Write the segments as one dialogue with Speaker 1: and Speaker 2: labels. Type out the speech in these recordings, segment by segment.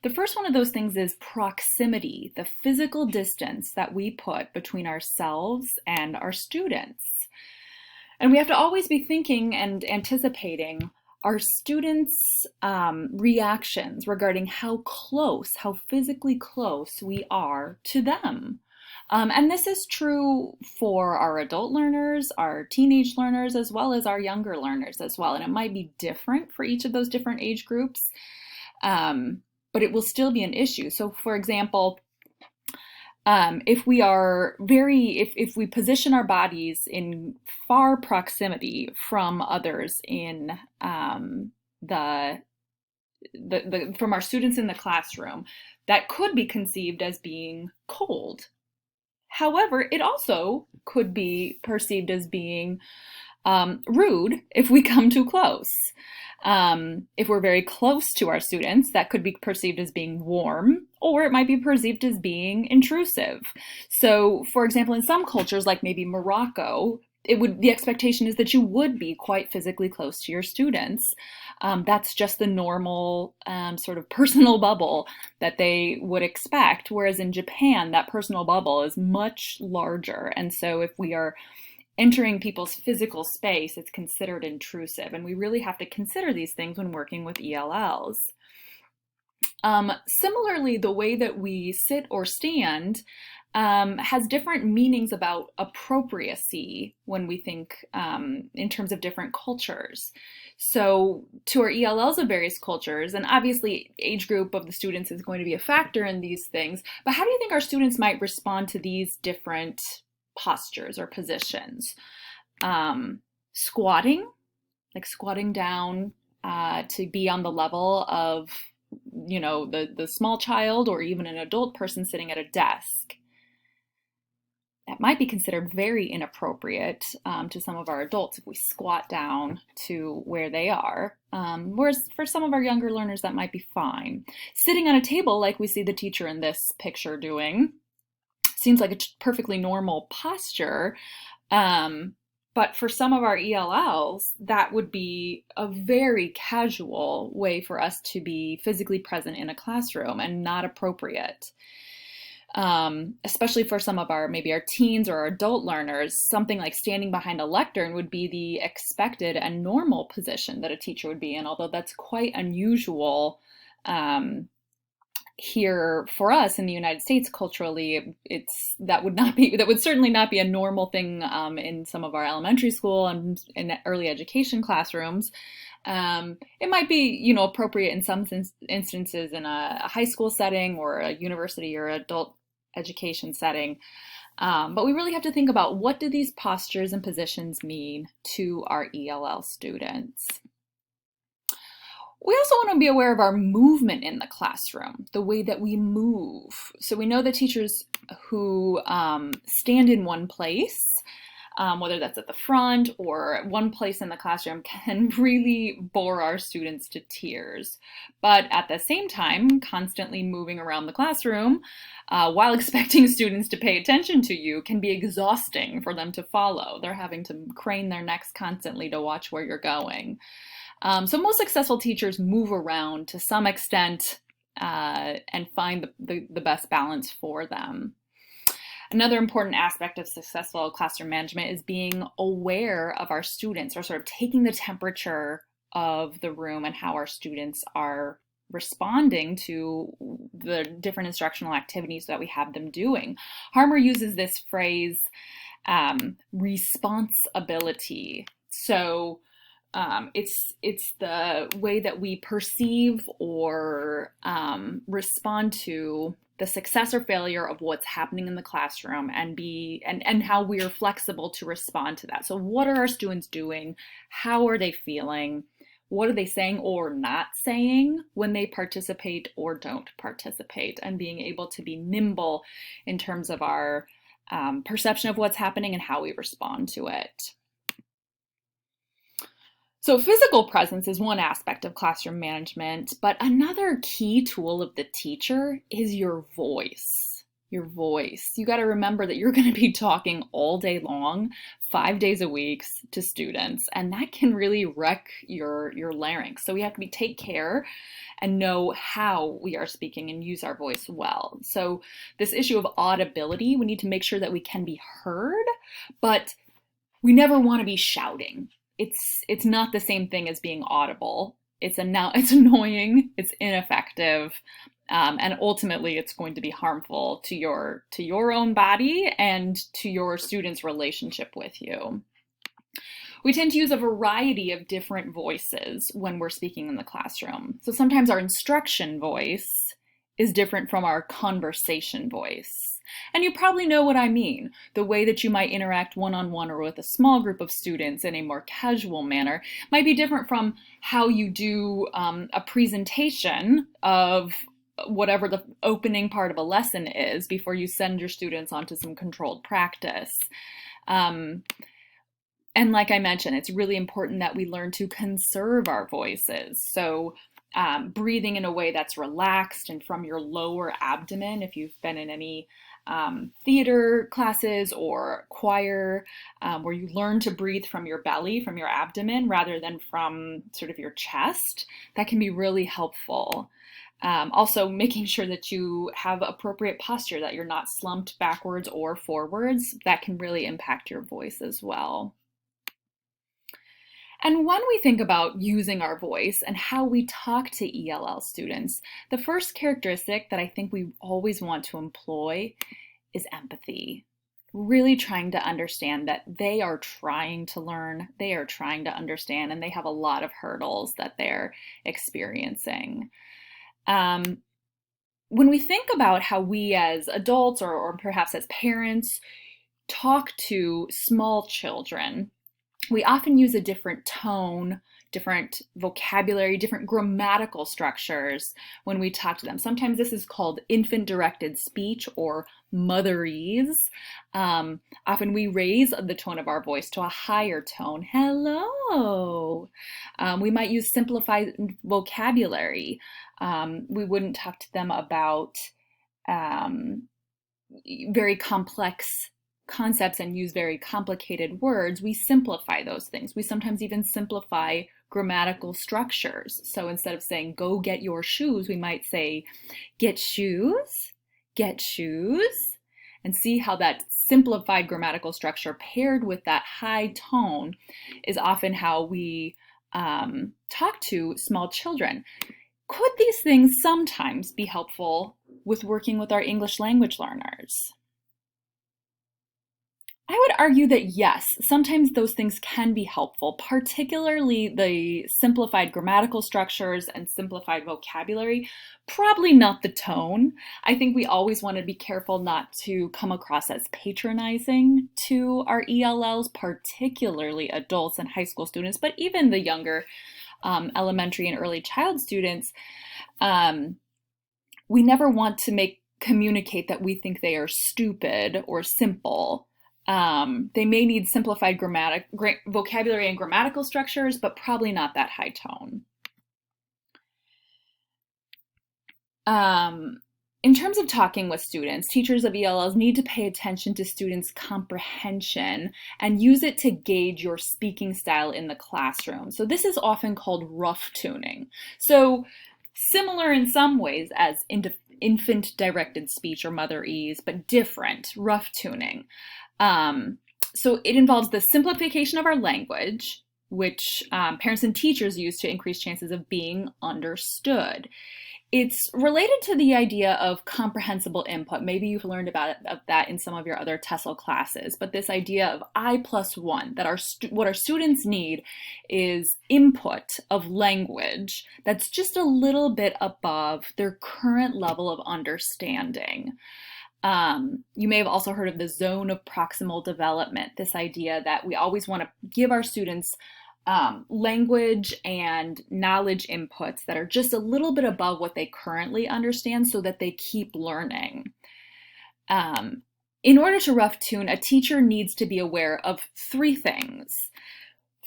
Speaker 1: The first one of those things is proximity, the physical distance that we put between ourselves and our students. And we have to always be thinking and anticipating our students' reactions regarding how close, how physically close we are to them. And this is true for our adult learners, our teenage learners, as well as our younger learners as well. And it might be different for each of those different age groups, but it will still be an issue. So for example, if we are if we position our bodies in far proximity from others in from our students in the classroom, that could be conceived as being cold. However, it also could be perceived as being rude if we come too close. If we're very close to our students, that could be perceived as being warm, or it might be perceived as being intrusive. So, for example, in some cultures, like maybe Morocco, the expectation is that you would be quite physically close to your students. That's just the normal sort of personal bubble that they would expect. Whereas in Japan, that personal bubble is much larger. And so if we are entering people's physical space, it's considered intrusive. And we really have to consider these things when working with ELLs. Similarly, the way that we sit or stand has different meanings about appropriacy when we think in terms of different cultures. So to our ELLs of various cultures, and obviously age group of the students is going to be a factor in these things, but how do you think our students might respond to these different postures or positions? Squatting, like squatting down to be on the level of, the small child or even an adult person sitting at a desk. That might be considered very inappropriate to some of our adults if we squat down to where they are. Whereas for some of our younger learners, that might be fine. Sitting on a table, like we see the teacher in this picture doing, seems like a perfectly normal posture. But for some of our ELLs, that would be a very casual way for us to be physically present in a classroom and not appropriate. Especially for some of maybe our teens or our adult learners, something like standing behind a lectern would be the expected and normal position that a teacher would be in, although that's quite unusual here for us in the United States. Culturally, that would certainly not be a normal thing in some of our elementary school and in early education classrooms. It might be, appropriate in some instances in a high school setting or a university or adult education setting. But we really have to think about, what do these postures and positions mean to our ELL students? We also want to be aware of our movement in the classroom, the way that we move. So we know that teachers who stand in one place, whether that's at the front or one place in the classroom, can really bore our students to tears. But at the same time, constantly moving around the classroom while expecting students to pay attention to you can be exhausting for them to follow. They're having to crane their necks constantly to watch where you're going. So most successful teachers move around to some extent and find the best balance for them. Another important aspect of successful classroom management is being aware of our students, or sort of taking the temperature of the room and how our students are responding to the different instructional activities that we have them doing. Harmer uses this phrase, responsibility. So it's the way that we perceive or respond to the success or failure of what's happening in the classroom, and how we are flexible to respond to that. So what are our students doing? How are they feeling? What are they saying or not saying when they participate or don't participate? And being able to be nimble in terms of our perception of what's happening and how we respond to it. So physical presence is one aspect of classroom management, but another key tool of the teacher is your voice. Your voice. You got to remember that you're going to be talking all day long, 5 days a week to students, and that can really wreck your larynx. So we have to take care and know how we are speaking and use our voice well. So this issue of audibility, we need to make sure that we can be heard, but we never want to be shouting. It's not the same thing as being audible. It's annoying, it's ineffective, and ultimately it's going to be harmful to your own body and to your students' relationship with you. We tend to use a variety of different voices when we're speaking in the classroom. So sometimes our instruction voice is different from our conversation voice. And you probably know what I mean. The way that you might interact one-on-one or with a small group of students in a more casual manner might be different from how you do a presentation of whatever the opening part of a lesson is before you send your students onto some controlled practice. And like I mentioned, it's really important that we learn to conserve our voices. So breathing in a way that's relaxed and from your lower abdomen, if you've been in any theater classes or choir, where you learn to breathe from your belly, from your abdomen, rather than from sort of your chest, that can be really helpful. Also, making sure that you have appropriate posture, that you're not slumped backwards or forwards, that can really impact your voice as well. And when we think about using our voice and how we talk to ELL students, the first characteristic that I think we always want to employ is empathy. Really trying to understand that they are trying to learn, they are trying to understand, and they have a lot of hurdles that they're experiencing. When we think about how we as adults or perhaps as parents talk to small children, we often use a different tone, different vocabulary, different grammatical structures when we talk to them. Sometimes this is called infant-directed speech or motherese. Often we raise the tone of our voice to a higher tone. Hello. We might use simplified vocabulary. We wouldn't talk to them about very complex concepts and use very complicated words. We simplify those things. We sometimes even simplify grammatical structures. So instead of saying, go get your shoes, we might say, get shoes, and see how that simplified grammatical structure paired with that high tone is often how we talk to small children. Could these things sometimes be helpful with working with our English language learners? I would argue that yes, sometimes those things can be helpful, particularly the simplified grammatical structures and simplified vocabulary, probably not the tone. I think we always want to be careful not to come across as patronizing to our ELLs, particularly adults and high school students, but even the younger elementary and early child students. We never want to communicate that we think they are stupid or simple. They may need simplified vocabulary and grammatical structures, but probably not that high tone. In terms of talking with students, teachers of ELLs need to pay attention to students' comprehension and use it to gauge your speaking style in the classroom. So this is often called rough tuning. So similar in some ways as infant-directed speech or motherese, but different, rough tuning. So it involves the simplification of our language, which parents and teachers use to increase chances of being understood. It's related to the idea of comprehensible input. Maybe you've learned about that in some of your other TESOL classes, but this idea of I+1, that what our students need is input of language that's just a little bit above their current level of understanding. You may have also heard of the zone of proximal development, this idea that we always want to give our students language and knowledge inputs that are just a little bit above what they currently understand so that they keep learning. In order to rough tune, a teacher needs to be aware of three things.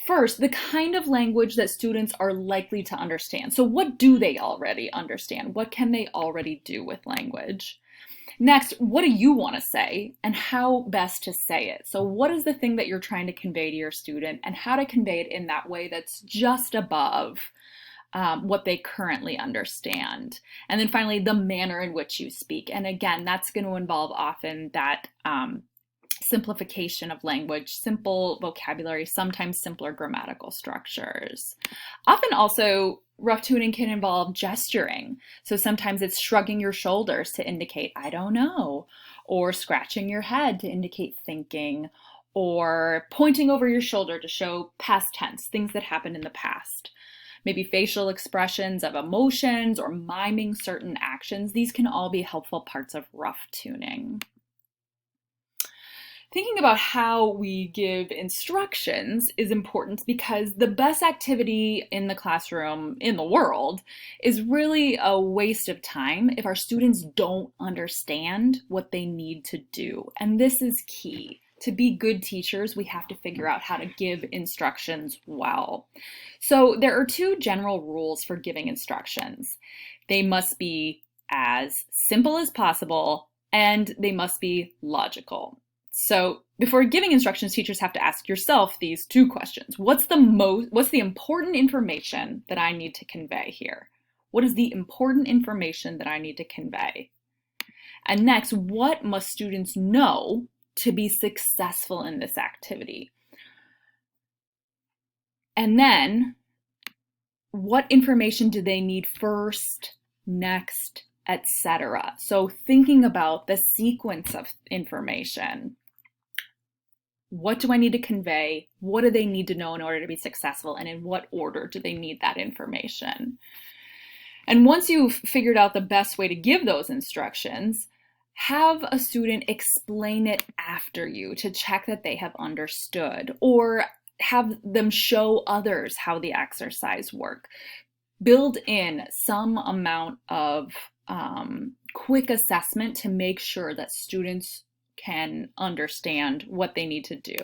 Speaker 1: First, the kind of language that students are likely to understand. So what do they already understand? What can they already do with language? Next, what do you want to say and how best to say it? So what is the thing that you're trying to convey to your student and how to convey it in that way that's just above what they currently understand. And then finally, the manner in which you speak. And again, that's going to involve often that simplification of language, simple vocabulary, sometimes simpler grammatical structures. Often also, rough tuning can involve gesturing. So sometimes it's shrugging your shoulders to indicate, I don't know, or scratching your head to indicate thinking, or pointing over your shoulder to show past tense, things that happened in the past. Maybe facial expressions of emotions or miming certain actions. These can all be helpful parts of rough tuning. Thinking about how we give instructions is important because the best activity in the classroom in the world is really a waste of time if our students don't understand what they need to do. And this is key. To be good teachers, we have to figure out how to give instructions well. So there are two general rules for giving instructions. They must be as simple as possible and they must be logical. So before giving instructions, teachers have to ask yourself these two questions. What's the important information that I need to convey here? What is the important information that I need to convey? And next, what must students know to be successful in this activity? And then, what information do they need first, next, etc.? So thinking about the sequence of information. What do I need to convey? What do they need to know in order to be successful? And in what order do they need that information? And once you've figured out the best way to give those instructions, have a student explain it after you to check that they have understood, or have them show others how the exercise works. Build in some amount of quick assessment to make sure that students can understand what they need to do.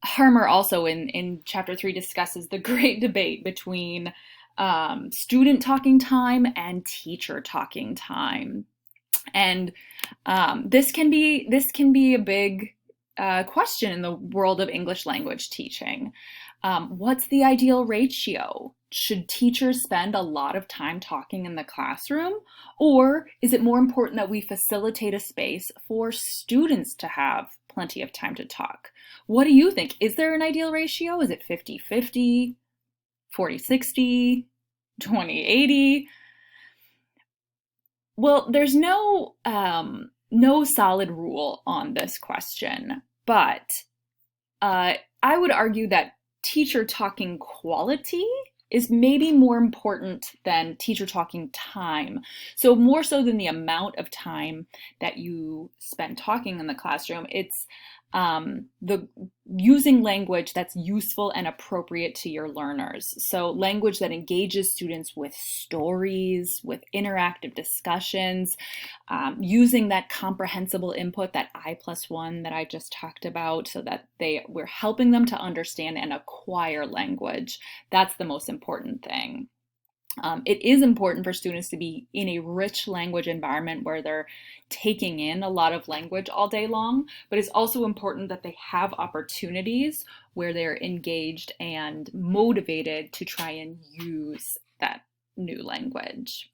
Speaker 1: Harmer also in chapter 3 discusses the great debate between student talking time and teacher talking time. And this can be a big question in the world of English language teaching. What's the ideal ratio? Should teachers spend a lot of time talking in the classroom? Or is it more important that we facilitate a space for students to have plenty of time to talk? What do you think? Is there an ideal ratio? Is it 50-50, 40-60, 20-80? Well, there's no solid rule on this question, but I would argue that teacher talking quality is maybe more important than teacher talking time. So more so than the amount of time that you spend talking in the classroom, it's the using language that's useful and appropriate to your learners. So language that engages students with stories, with interactive discussions, using that comprehensible input, that I+1 that I just talked about, so that we're helping them to understand and acquire language. That's the most important thing. It is important for students to be in a rich language environment where they're taking in a lot of language all day long, but it's also important that they have opportunities where they're engaged and motivated to try and use that new language.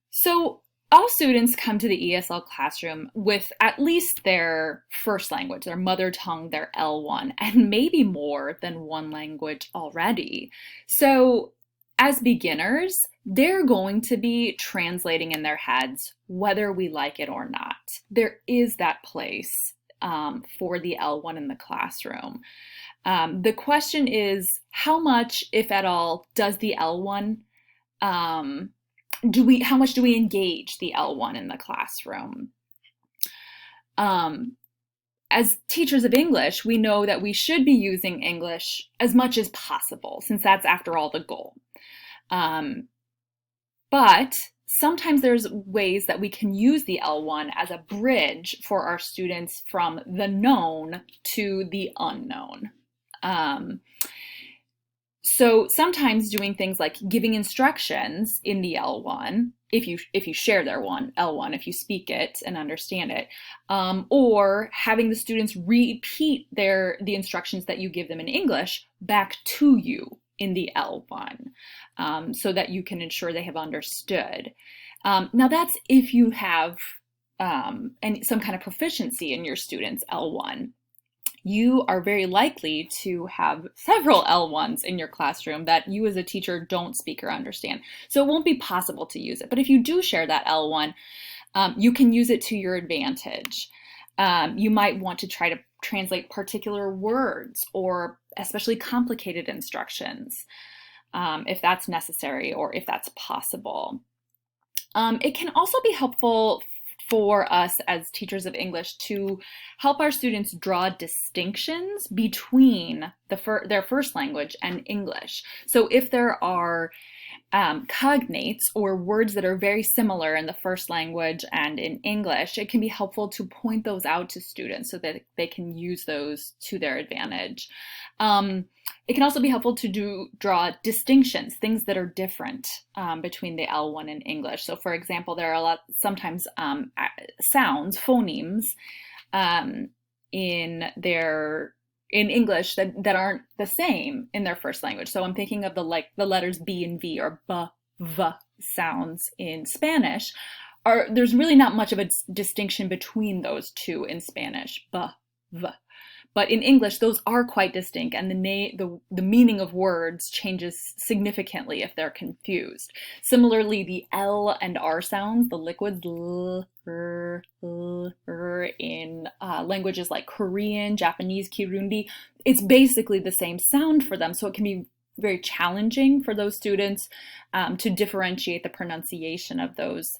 Speaker 1: So all students come to the ESL classroom with at least their first language, their mother tongue, their L1, and maybe more than one language already. So as beginners, they're going to be translating in their heads whether we like it or not. There is that place for the L1 in the classroom. The question is, how much, if at all, does the L1 how much do we engage the L1 in the classroom? As teachers of English, we know that we should be using English as much as possible, since that's, after all, the goal. But sometimes there's ways that we can use the L1 as a bridge for our students from the known to the unknown. So sometimes doing things like giving instructions in the L1, if you share their L1, if you speak it and understand it, or having the students repeat the instructions that you give them in English back to you in the L1, so that you can ensure they have understood. Now that's if you have some kind of proficiency in your students' L1. You are very likely to have several L1s in your classroom that you as a teacher don't speak or understand. So it won't be possible to use it. But if you do share that L1, you can use it to your advantage. You might want to try to translate particular words or especially complicated instructions, if that's necessary or if that's possible. It can also be helpful for us as teachers of English to help our students draw distinctions between their first language and English. So if there are cognates or words that are very similar in the first language and in English, it can be helpful to point those out to students so that they can use those to their advantage. It can also be helpful to draw distinctions, things that are different between the L1 and English. So for example, there are sometimes sounds, phonemes, in English that aren't the same in their first language. So I'm thinking of the letters B and V or B, V sounds in Spanish. There's really not much of a distinction between those two in Spanish, B, V. But in English, those are quite distinct, and the meaning of words changes significantly if they're confused. Similarly, the L and R sounds, the liquids L, R, L, R, in languages like Korean, Japanese, Kirundi, it's basically the same sound for them, so it can be very challenging for those students to differentiate the pronunciation of those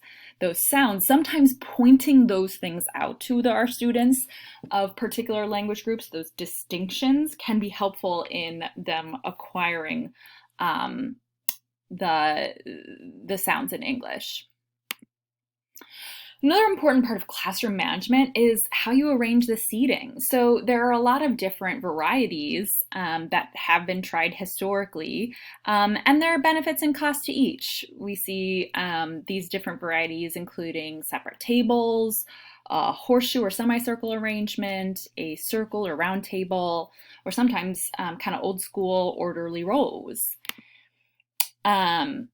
Speaker 1: sounds. Sometimes pointing those things out to our students of particular language groups, those distinctions, can be helpful in them acquiring the sounds in English. Another important part of classroom management is how you arrange the seating. So there are a lot of different varieties that have been tried historically, and there are benefits and costs to each. We see these different varieties including separate tables, a horseshoe or semicircle arrangement, a circle or round table, or sometimes kind of old school orderly rows. I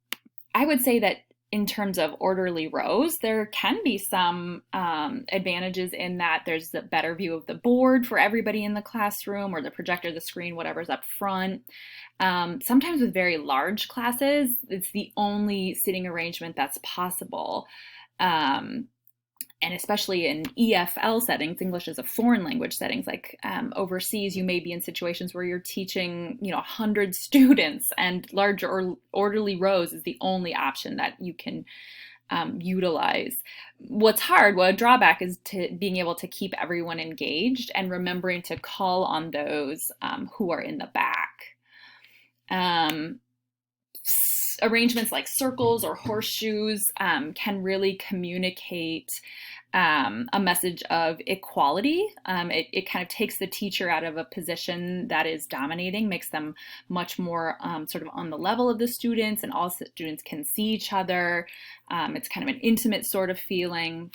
Speaker 1: would say that in terms of orderly rows, there can be some advantages in that there's a better view of the board for everybody in the classroom, or the projector, the screen, whatever's up front. Sometimes with very large classes, it's the only seating arrangement that's possible. And especially in EFL settings, English as a foreign language settings, like overseas, you may be in situations where you're teaching, 100 students, and large or orderly rows is the only option that you can utilize. What's hard, a drawback, is to being able to keep everyone engaged and remembering to call on those who are in the back. Arrangements like circles or horseshoes can really communicate a message of equality. It kind of takes the teacher out of a position that is dominating, makes them much more sort of on the level of the students, and all students can see each other. It's kind of an intimate sort of feeling.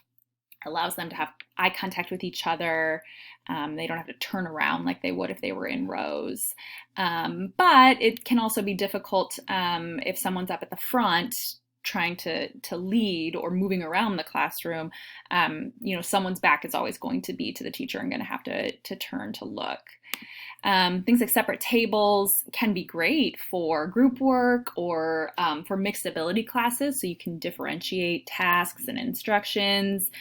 Speaker 1: Allows them to have eye contact with each other. They don't have to turn around like they would if they were in rows. But it can also be difficult if someone's up at the front trying to lead or moving around the classroom. Someone's back is always going to be to the teacher and going to have to turn to look. Things like separate tables can be great for group work or for mixed ability classes, so you can differentiate tasks and instructions.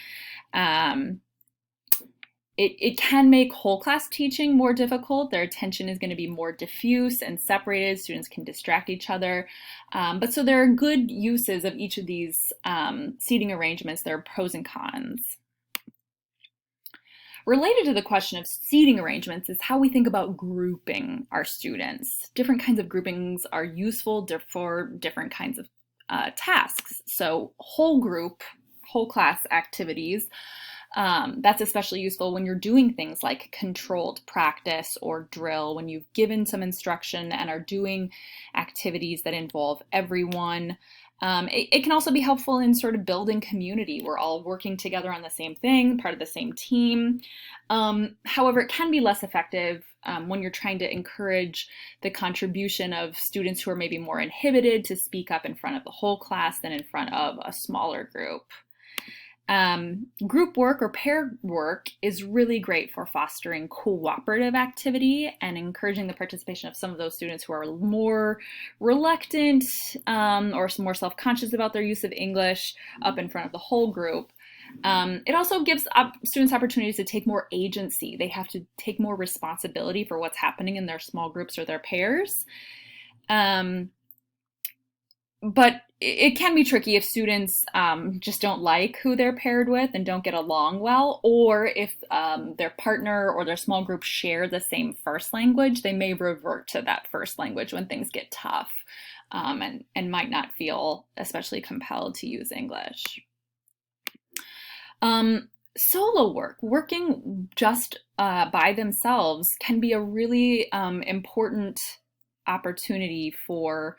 Speaker 1: It can make whole class teaching more difficult. Their attention is going to be more diffuse and separated. Students can distract each other. But so there are good uses of each of these seating arrangements. There are pros and cons. Related to the question of seating arrangements is how we think about grouping our students. Different kinds of groupings are useful for different kinds of tasks. So whole group, whole class activities. That's especially useful when you're doing things like controlled practice or drill, when you've given some instruction and are doing activities that involve everyone. It can also be helpful in sort of building community. We're all working together on the same thing, part of the same team. However, it can be less effective when you're trying to encourage the contribution of students who are maybe more inhibited to speak up in front of the whole class than in front of a smaller group. Group work or pair work is really great for fostering cooperative activity and encouraging the participation of some of those students who are more reluctant or more self-conscious about their use of English up in front of the whole group. It also gives students opportunities to take more agency. They have to take more responsibility for what's happening in their small groups or their pairs. But it can be tricky if students just don't like who they're paired with and don't get along well, or if their partner or their small group share the same first language, they may revert to that first language when things get tough and might not feel especially compelled to use English. Solo work, working just by themselves, can be a really important opportunity for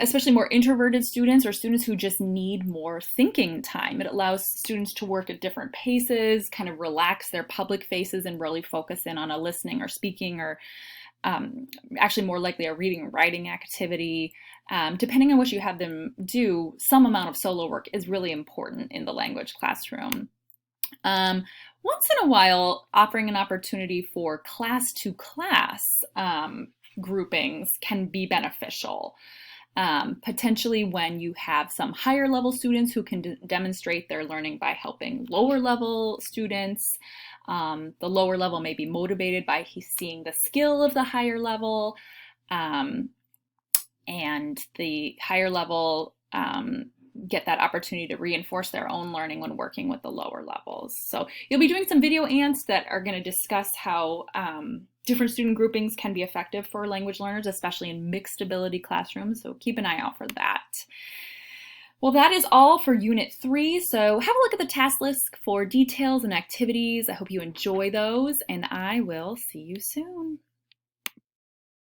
Speaker 1: especially more introverted students or students who just need more thinking time. It allows students to work at different paces, kind of relax their public faces and really focus in on a listening or speaking or actually more likely a reading and writing activity. Depending on what you have them do, some amount of solo work is really important in the language classroom. Once in a while, offering an opportunity for class-to-class groupings can be beneficial, potentially when you have some higher level students who can demonstrate their learning by helping lower level students. The lower level may be motivated by seeing the skill of the higher level, and the higher level get that opportunity to reinforce their own learning when working with the lower levels. So you'll be doing some video ants that are going to discuss how different student groupings can be effective for language learners, especially in mixed ability classrooms. So keep an eye out for that. Well, that is all for Unit 3. So have a look at the task list for details and activities. I hope you enjoy those, and I will see you soon.